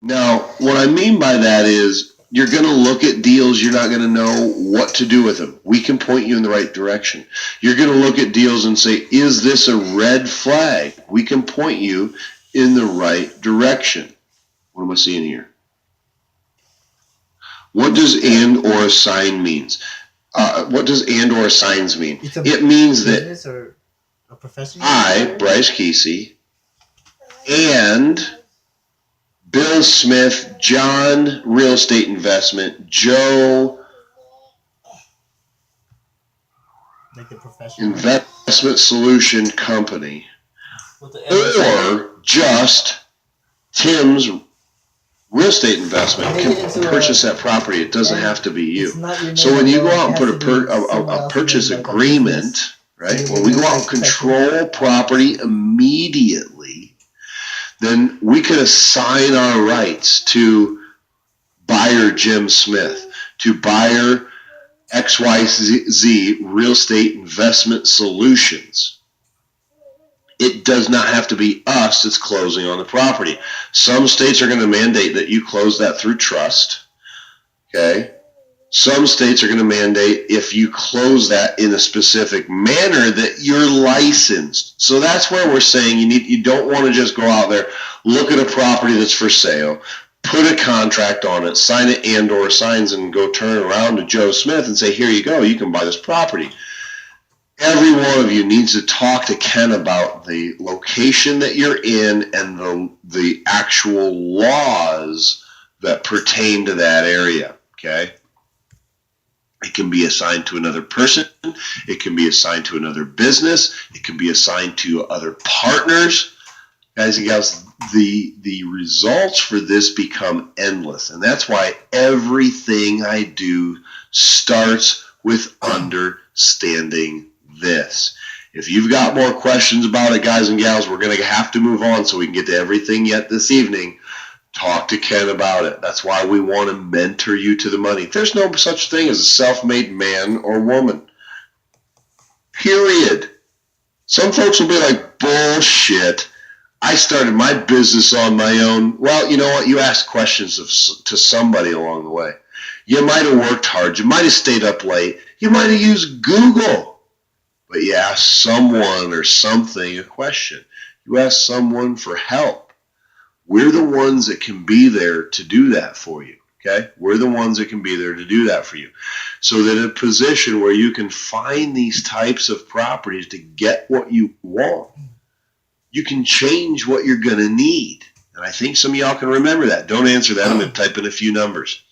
Now, what I mean by that is you're going to look at deals, you're not going to know what to do with them. We can point you in the right direction. You're going to look at deals and say, is this a red flag? We can point you in the right direction. What am I seeing here? What does and or assign means? What does and or assigns mean? It means that or a profession. I, Bryce Kesey, and Bill Smith, John Real Estate Investment, Joe Like the professional Investment Solution Company, or just Tim's Real Estate Investment can purchase that property. It doesn't have to be you. So when you go out and put a purchase agreement, right? When we go out and control property immediately, then we can assign our rights to buyer Jim Smith, to buyer XYZ Real Estate Investment Solutions. It does not have to be us that's closing on the property. Some states are going to mandate that you close that through trust. Okay. Some states are going to mandate if you close that in a specific manner that you're licensed. So that's where we're saying you don't want to just go out there, look at a property that's for sale, put a contract on it, sign it and or signs, and go turn around to Joe Smith and say, here you go, you can buy this property. Every one of you needs to talk to Ken about the location that you're in and the actual laws that pertain to that area. Okay. It can be assigned to another person. It can be assigned to another business. It can be assigned to other partners. Guys and gals, the results for this become endless. And that's why everything I do starts with understanding this. If you've got more questions about it, guys and gals, we're going to have to move on so we can get to everything yet this evening. Talk to Ken about it. That's why we want to mentor you to the money. There's no such thing as a self-made man or woman. Period. Some folks will be like, bullshit. I started my business on my own. Well, you know what? You asked questions to somebody along the way. You might have worked hard. You might have stayed up late. You might have used Google. But you asked someone or something a question. You asked someone for help. We're the ones that can be there to do that for you. Okay? We're the ones that can be there to do that for you. So that in a position where you can find these types of properties to get what you want, you can change what you're going to need. And I think some of y'all can remember that. Don't answer that. I'm going to type in a few numbers.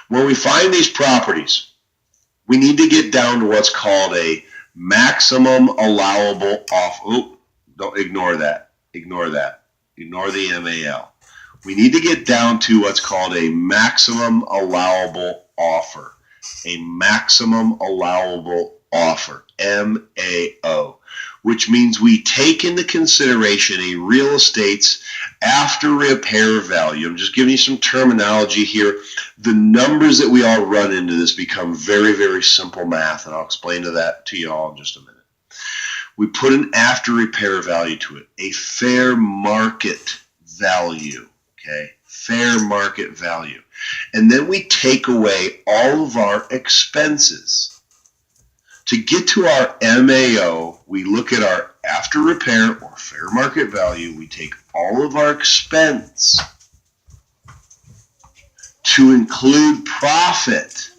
When we find these properties, we need to get down to what's called a maximum allowable off. Oh, don't ignore that. Ignore that. Ignore the MAL. We need to get down to what's called a maximum allowable offer. A maximum allowable offer. MAO. Which means we take into consideration a real estate's after repair value. I'm just giving you some terminology here. The numbers that we all run into this become very, very simple math, and I'll explain that to you all in just a minute. We put an after repair value to it, a fair market value, okay? Fair market value. And then we take away all of our expenses. To get to our MAO, we look at our after repair or fair market value. We take all of our expense to include profit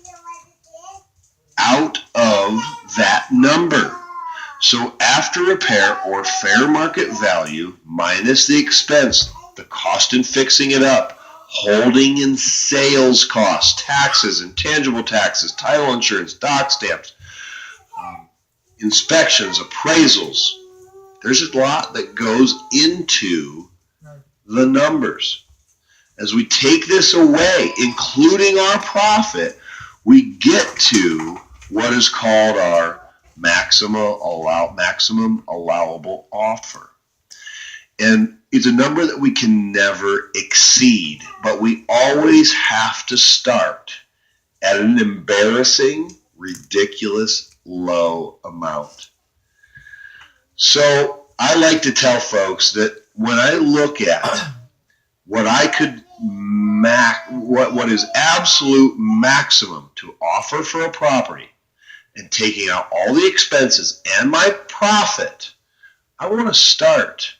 out of that number. So after repair or fair market value minus the expense, the cost in fixing it up, holding and sales costs, taxes, intangible taxes, title insurance, dock stamps, inspections, appraisals. There's a lot that goes into the numbers. As we take this away, including our profit, we get to what is called our maximum allowable offer. And it's a number that we can never exceed, but we always have to start at an embarrassing, ridiculous low amount. So I like to tell folks that when I look at what I could what is absolute maximum to offer for a property, and taking out all the expenses and my profit, I want to start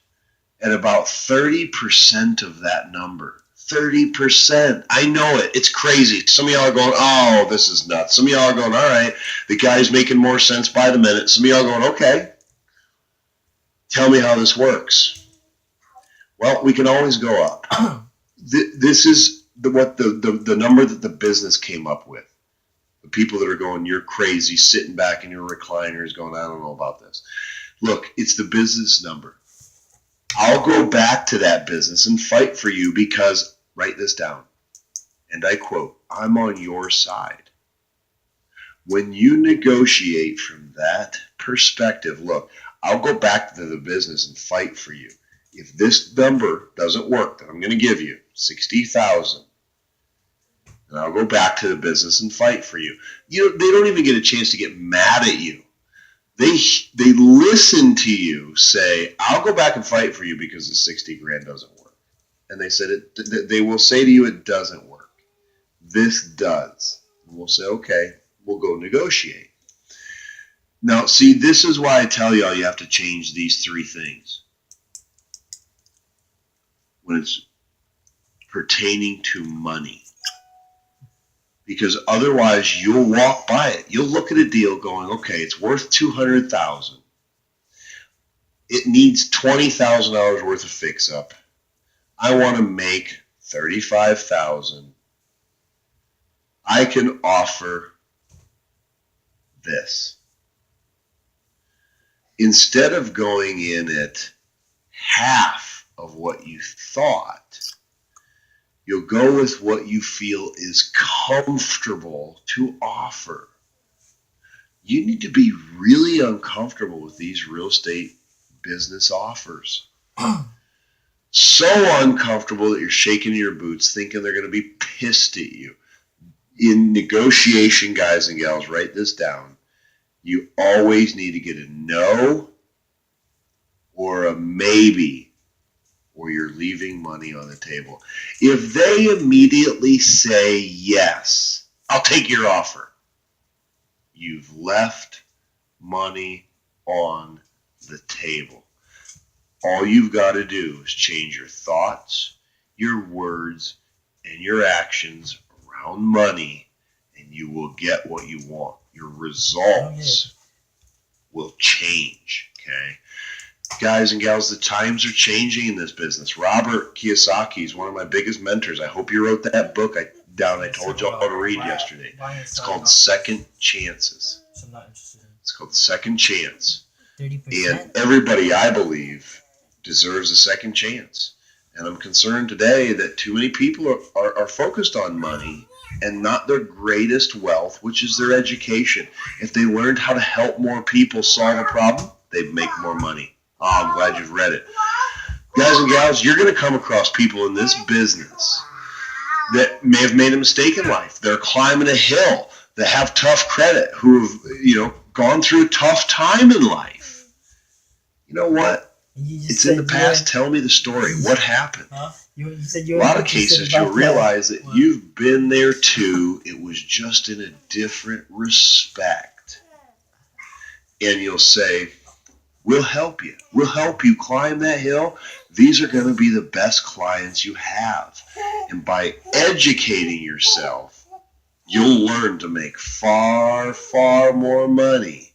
at about 30% of that number. 30%. I know it. It's crazy. Some of y'all are going, oh, this is nuts. Some of y'all are going, all right, the guy's making more sense by the minute. Some of y'all are going, okay, tell me how this works. Well, we can always go up. This is the number that the business came up with. The people that are going, you're crazy, sitting back in your recliners going, I don't know about this. Look, it's the business number. I'll go back to that business and fight for you because, write this down, and I quote, I'm on your side. When you negotiate from that perspective, look, I'll go back to the business and fight for you. If this number doesn't work, then I'm going to give you $60,000. And I'll go back to the business and fight for you. You know, they don't even get a chance to get mad at you. They listen to you say, I'll go back and fight for you because the 60 grand doesn't work. And they said they will say to you, it doesn't work. This does. And we'll say, okay, we'll go negotiate. Now, see, this is why I tell y'all you have to change these three things when it's pertaining to money. Because otherwise you'll walk by it. You'll look at a deal going, okay, it's worth $200,000. It needs $20,000 worth of fix up. I want to make $35,000. I can offer this. Instead of going in at half of what you thought, you'll go with what you feel is comfortable to offer. You need to be really uncomfortable with these real estate business offers. So uncomfortable that you're shaking your boots thinking they're going to be pissed at you. In negotiation, guys and gals, write this down. You always need to get a no or a maybe, or you're leaving money on the table. If they immediately say yes, I'll take your offer, you've left money on the table. All you've got to do is change your thoughts, your words, and your actions around money, and you will get what you want. Your results will change, okay? Guys and gals, the times are changing in this business. Robert Kiyosaki is one of my biggest mentors. I hope you wrote that book I told y'all to read yesterday. It's called Second Chances. I'm not interested in. It's called Second Chance. 30%? And everybody, I believe, deserves a second chance. And I'm concerned today that too many people are focused on money and not their greatest wealth, which is their education. If they learned how to help more people solve a problem, they'd make more money. Oh, I'm glad you've read it. Guys and gals, you're going to come across people in this business that may have made a mistake in life. They're climbing a hill, that have tough credit, who have, gone through a tough time in life. You know what? It's in the past. Tell me the story. What happened? Huh? You said a lot of cases, you'll realize that you've been there too. It was just in a different respect. And you'll say, we'll help you. We'll help you climb that hill. These are going to be the best clients you have. And by educating yourself, you'll learn to make far, far more money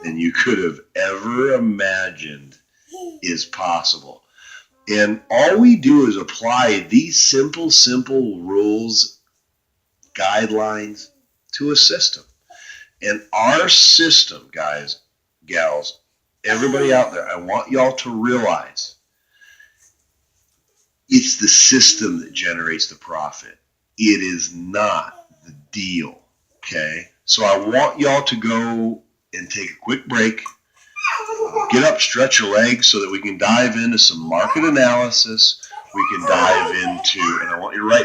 than you could have ever imagined is possible. And all we do is apply these simple rules, guidelines to a system. And our system, guys, gals, everybody out there, I want y'all to realize it's the system that generates the profit. It is not the deal, okay? So I want y'all to go and take a quick break, get up, stretch your legs so that we can dive into some market analysis. We can dive into, and I want you to write